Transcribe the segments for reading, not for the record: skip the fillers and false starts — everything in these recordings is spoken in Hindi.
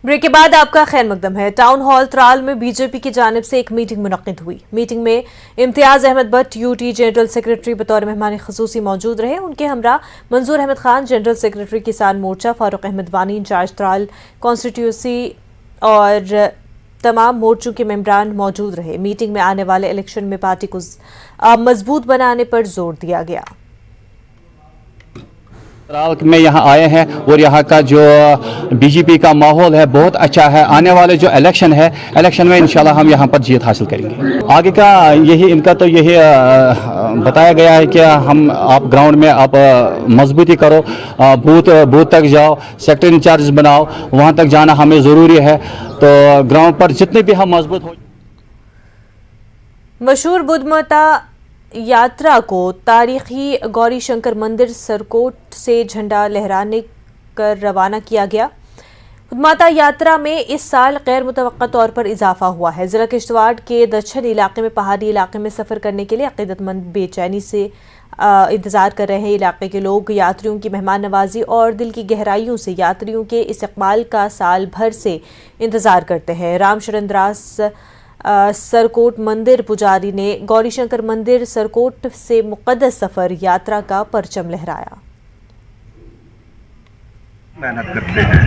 ब्रेक के बाद आपका खैर मकदम है। टाउन हॉल त्राल में बीजेपी की जानिब से एक मीटिंग मुनक्किद हुई। मीटिंग में Imtiaz Ahmed Bhat UT general secretary बतौर मेहमान खसूसी मौजूद रहे। उनके हमरा मंजूर अहमद खान जनरल सेक्रेटरी किसान मोर्चा, फारूक अहमद वानी इंचार्ज त्राल कॉन्स्टिट्यूंसी और तमाम मोर्चों के मेंबरान मौजूद रहे। मीटिंग में आने वाले इलेक्शन में पार्टी को मजबूत बनाने पर जोर दिया गया। त्राल में यहाँ आए हैं और यहाँ का जो बीजेपी का माहौल है बहुत अच्छा है। आने वाले जो इलेक्शन है, इलेक्शन में इंशाल्लाह हम यहाँ पर जीत हासिल करेंगे। आगे का यही इनका तो यही बताया गया है कि आप ग्राउंड में आप मजबूती करो, बूथ तक जाओ, सेक्टर इंचार्ज बनाओ, वहाँ तक जाना हमें ज़रूरी है। तो ग्राउंड पर जितने भी हम मजबूत हो। मशहूर बुद्ध माता यात्रा को तारीखी गौरी शंकर मंदिर सरकोट से झंडा लहराने कर रवाना किया गया। माता यात्रा में इस साल गैर मुतवक्का तौर पर इजाफा हुआ है। जिला किश्तवाड़ के दक्षिण इलाके में पहाड़ी इलाके में सफ़र करने के लिए अक़ीदतमंद बेचैनी से इंतज़ार कर रहे हैं। इलाके के लोग यात्रियों की मेहमान नवाजी और दिल की गहराइयों से यात्रियों के इस्तकबाल का साल भर से इंतज़ार करते हैं। रामशरणदास सरकोट मंदिर पुजारी ने गौरीशंकर मंदिर सरकोट से मुक़द्दस सफर यात्रा का परचम लहराया। मेहनत करते हैं,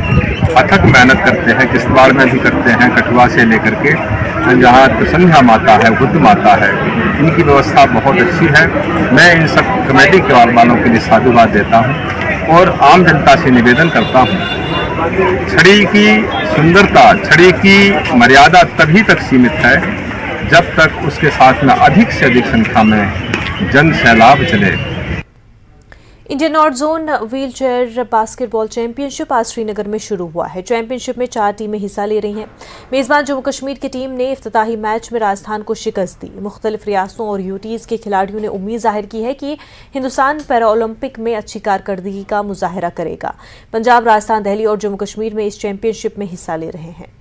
अथक मेहनत करते हैं, किश्तवाड़ में भी करते हैं, कठुआ से लेकर के जहाँ प्रसन्ना माता है, बुद्ध माता है, इनकी व्यवस्था बहुत अच्छी है। मैं इन सब कमेटी के वालों के लिए साधुवाद देता हूँ और आम जनता से निवेदन करता हूँ, छड़ी की सुंदरता, छड़ी की मर्यादा तभी तक सीमित है जब तक उसके साथ में अधिक से अधिक संख्या में जन सैलाब चले। Indian north zone wheel chair basketball championship आज श्रीनगर में शुरू हुआ है। चैंपियनशिप में 4 टीमें हिस्सा ले रही हैं। मेज़बान जम्मू कश्मीर की टीम ने इफ्तिताही मैच में राजस्थान को शिकस्त दी। मुख्तलिफ रियासतों और यूटीज़ के खिलाड़ियों ने उम्मीद जाहिर की है कि हिंदुस्तान पैरालंपिक में अच्छी कारकर्दगी का मुजाहरा करेगा। पंजाब, राजस्थान, दिल्ली और जम्मू कश्मीर में इस चैंपियनशिप में हिस्सा ले रहे हैं।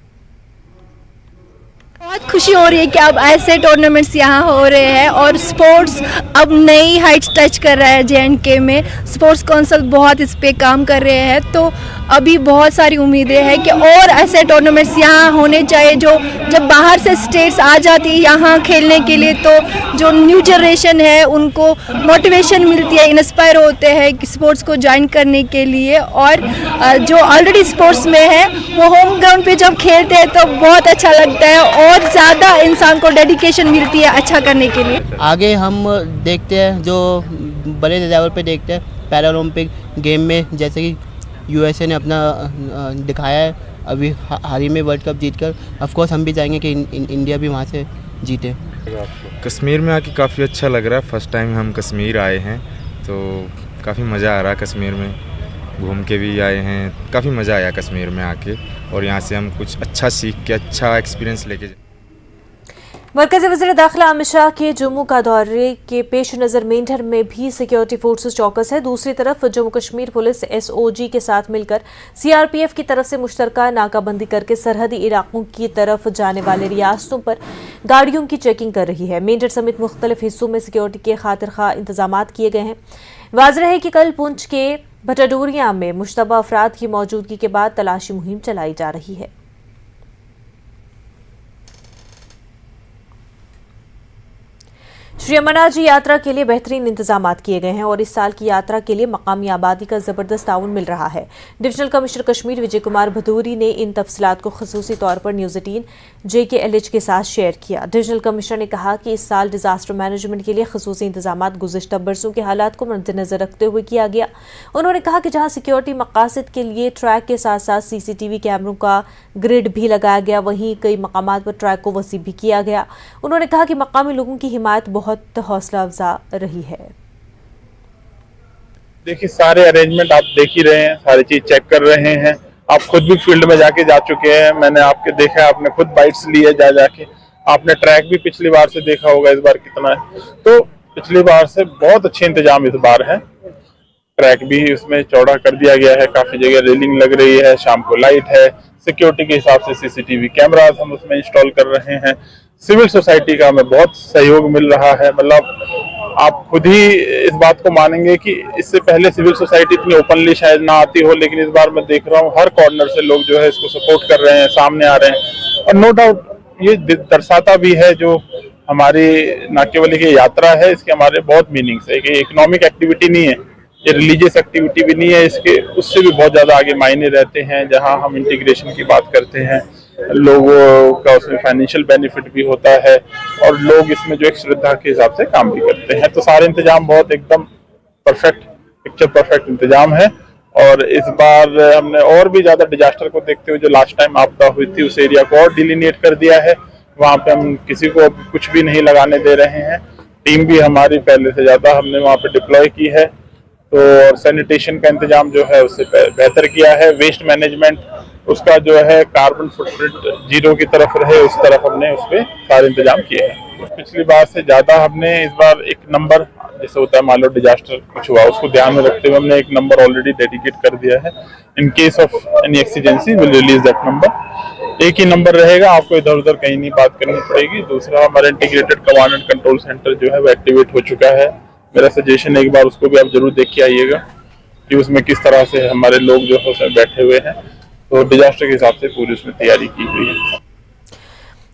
बहुत खुशी हो रही है कि अब ऐसे टूर्नामेंट्स यहाँ हो रहे हैं और स्पोर्ट्स अब नई हाइट्स टच कर रहा है। JNK में स्पोर्ट्स काउंसिल बहुत इस पे काम कर रहे हैं, तो अभी बहुत सारी उम्मीदें हैं कि और ऐसे टूर्नामेंट्स यहाँ होने चाहिए। जो जब बाहर से स्टेट्स आ जाती है यहाँ खेलने के लिए, तो जो न्यू जनरेशन है उनको मोटिवेशन मिलती है, इंस्पायर होते हैं कि स्पोर्ट्स को ज्वाइन करने के लिए। और जो ऑलरेडी स्पोर्ट्स में है वो होम ग्राउंड पे जब खेलते हैं तो बहुत अच्छा लगता है और ज़्यादा इंसान को डेडिकेशन मिलती है अच्छा करने के लिए। आगे हम देखते हैं जो बड़े लेवल पे देखते हैं पैरालंपिक गेम में, जैसे कि USA ने अपना दिखाया है अभी हाल ही में वर्ल्ड कप जीतकर। ऑफ कोर्स हम भी चाहेंगे कि इंडिया भी वहाँ से जीते। कश्मीर में आके काफ़ी अच्छा लग रहा है। फर्स्ट टाइम हम कश्मीर आए हैं तो काफ़ी मज़ा आ रहा है। कश्मीर में घूम के भी आए हैं, काफ़ी मज़ा आया कश्मीर में आके और यहाँ से हम कुछ अच्छा सीख के अच्छा एक्सपीरियंस लेके। मरकज़ी वज़ीर दाखिला अमित शाह के जम्मू का दौरे के पेश नज़र मेंढर में भी सिक्योरिटी फोर्सेस चौकस है। दूसरी तरफ जम्मू कश्मीर पुलिस SOG के साथ मिलकर CRPF की तरफ से मुश्तरका नाकाबंदी करके सरहदी इलाकों की तरफ जाने वाले रियासतों पर गाड़ियों की चेकिंग कर रही है। मेंढर समेत मुख्तलिफ हिस्सों में सिक्योरिटी के खातिर खा इंतजाम किए गए हैं। वाज़ेह है कि कल पुंछ के भटडोरिया में मुश्तबा अफराद की मौजूदगी के बाद तलाशी मुहिम चलाई जा रही है। श्री अमरनाथ जी यात्रा के लिए बेहतरीन इंतजाम किए गए हैं और इस साल की यात्रा के लिए मकामी आबादी का जबरदस्त ताउन मिल रहा है। डिविजनल कमिश्नर कश्मीर विजय कुमार भदौरी ने इन तफसीलात को खसूसी तौर पर न्यूज़ 18 JKLH के साथ शेयर किया। डिविजनल कमिश्नर ने कहा कि इस साल डिजास्टर मैनेजमेंट के लिए खसूसी इंतजाम गुज़िश्ता बरसों के हालात को मद्देनजर रखते हुए किया गया। उन्होंने कहा कि जहाँ सिक्योरिटी मकासद के लिए ट्रैक के साथ साथ CCTV कैमरों का ग्रिड भी लगाया गया, वहीं कई मकामात पर ट्रैक को वसी भी किया गया। उन्होंने कहा कि मकामी लोगों की हिमायत बहुत हौसला अफजा रही है। देखिए सारे अरेंजमेंट आप देख ही रहे हैं, सारी चीज चेक कर रहे हैं। आप खुद भी फील्ड में जाके जा चुके हैं, मैंने आपके देखा है, आपने खुद बाइट्स लिए जाके। आपने ट्रैक भी पिछली बार से देखा होगा, इस बार कितना है। तो पिछली बार से बहुत अच्छे इंतजाम इस बार है। ट्रैक भी उसमें चौड़ा कर दिया गया है, काफी जगह रेलिंग लग रही है, शाम को लाइट है, सिक्योरिटी के हिसाब से CCTV कैमरास हम उसमें इंस्टॉल कर रहे हैं। सिविल सोसाइटी का हमें बहुत सहयोग मिल रहा है। मतलब आप खुद ही इस बात को मानेंगे कि इससे पहले सिविल सोसाइटी इतनी ओपनली शायद ना आती हो, लेकिन इस बार मैं देख रहा हूँ हर कॉर्नर से लोग जो है इसको सपोर्ट कर रहे हैं, सामने आ रहे हैं। और नो डाउट ये दर्शाता भी है जो हमारी ना केवल ये यात्रा है, इसके हमारे बहुत मीनिंग्स है कि इकोनॉमिक एक्टिविटी नहीं है, ये रिलीजियस एक्टिविटी भी नहीं है, इसके उससे भी बहुत ज़्यादा आगे मायने रहते हैं। जहाँ हम इंटीग्रेशन की बात करते हैं, लोगों का उसमें फाइनेंशियल बेनिफिट भी होता है और लोग इसमें जो एक श्रद्धा के हिसाब से काम भी करते हैं। तो सारे इंतजाम बहुत एकदम परफेक्ट, पिक्चर परफेक्ट इंतजाम है। और इस बार हमने और भी ज़्यादा डिजास्टर को देखते हुए जो लास्ट टाइम आपदा हुई थी उस एरिया को और डिलिनेट कर दिया है। वहाँ पे हम किसी को कुछ भी नहीं लगाने दे रहे हैं। टीम भी हमारी पहले से ज़्यादा हमने वहाँ पे डिप्लॉय की है। तो और सैनिटेशन का इंतजाम जो है उससे बेहतर किया है। वेस्ट मैनेजमेंट उसका जो है कार्बन फुटप्रिंट जीरो की तरफ रहे, उस तरफ हमने उस पर सारे इंतजाम किए हैं। पिछली बार से ज़्यादा हमने इस बार एक नंबर, जैसे होता है मान लो डिजास्टर कुछ हुआ, उसको ध्यान में रखते हुए हमने एक नंबर ऑलरेडी डेडिकेट कर दिया है। In case of any exigency will release that number. एक ही नंबर रहेगा, आपको इधर उधर कहीं नहीं बात करनी पड़ेगी। दूसरा, हमारा integrated command and control centre जो है वो एक्टिवेट हो चुका है। मेरा सजेशन है एक बार उसको भी आप जरूर देख के आइएगा कि उसमें किस तरह से हमारे लोग जो है उसमें बैठे हुए हैं। तो डिजास्टर के हिसाब से पूरी उसमें तैयारी की हुई है।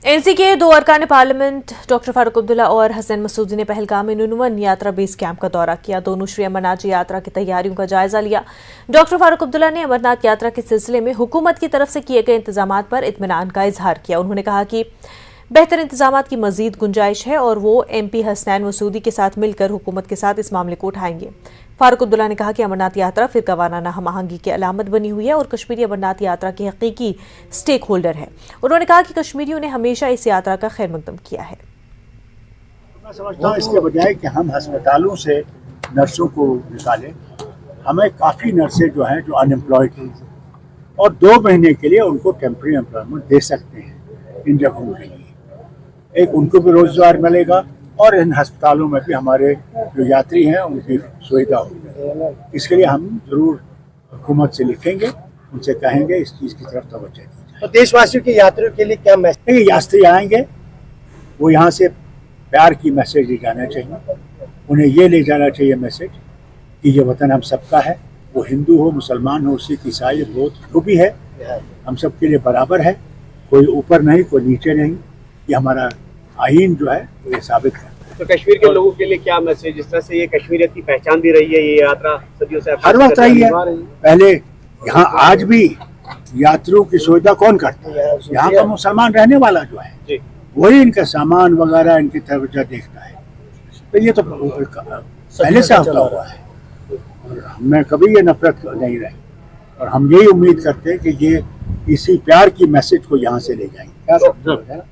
एनसी के 2 अरकान पार्लियामेंट डॉक्टर फारूक अब्दुल्ला और हसन मसूदी ने पहलगाम में नुनवन यात्रा बेस कैंप का दौरा किया। दोनों श्री अमरनाथ जी यात्रा की तैयारियों का जायजा लिया। डॉक्टर फारूक अब्दुल्ला ने अमरनाथ यात्रा के सिलसिले में हुकूमत की तरफ से किए गए इंतजाम पर इत्मीनान का इजहार किया। उन्होंने कहा कि बेहतर इंतजाम की मजीद गुंजाइश है और वो MP हसनैन मसूदी के साथ मिलकर हुकूमत के साथ इस मामले को उठाएंगे। फारूक अब्दुल्ला ने कहा कि अमरनाथ यात्रा फिरकावाराना हमआहंगी की अलामत बनी हुई है और कश्मीरी अमरनाथ यात्रा के हकीकी स्टेक होल्डर है। उन्होंने कहा कि कश्मीरियों ने हमेशा इस यात्रा का खैर मकदम किया है। मैं समझता हूँ इसके बजाय कि हम अस्पतालों से नर्सों को निकालें, हमें काफ़ी नर्सें जो हैं जो अनएम्प्लॉयड हैं और 2 महीने के लिए उनको टेम्प्रेरी एम्प्लॉयमेंट दे सकते हैं इन जगहों के लिए। एक उनको भी रोजगार मिलेगा और इन अस्पतालों में भी हमारे जो यात्री हैं उनकी सुविधा होगी। इसके लिए हम जरूर हुकूमत से लिखेंगे, उनसे कहेंगे इस चीज़ की तरफ तवज्जो दी जाए। तो देशवासियों के यात्रियों के लिए क्या मैसेज? यात्री आएंगे वो यहाँ से प्यार की मैसेज ले जाना चाहिए। उन्हें ये ले जाना चाहिए मैसेज कि ये वतन हम सबका है, वो हिंदू हो, मुसलमान हो, सिख, ईसाई, बौद्ध जो भी है, हम सब के लिए बराबर है। कोई ऊपर नहीं, कोई नीचे नहीं। ये हमारा आईन जो है ये साबित है। तो कश्मीर के लोगों के लिए क्या मैसेज? जिस तरह से ये कश्मीरियत की पहचान भी रही है, ये यात्रा सदियों से हर वक्त रही है। पहले यहाँ आज भी यात्रियों की सुविधा कौन करता है? यहाँ का मुसलमान रहने वाला जो है वही इनका सामान वगैरह इनकी तवज्जो देखता है। तो ये तो पहले से होता हुआ है और हमें कभी ये नफरत नहीं रही और हम यही उम्मीद करते हैं कि ये इसी प्यार की मैसेज को यहाँ से ले जाएंगे। क्या समझ रहे हैं?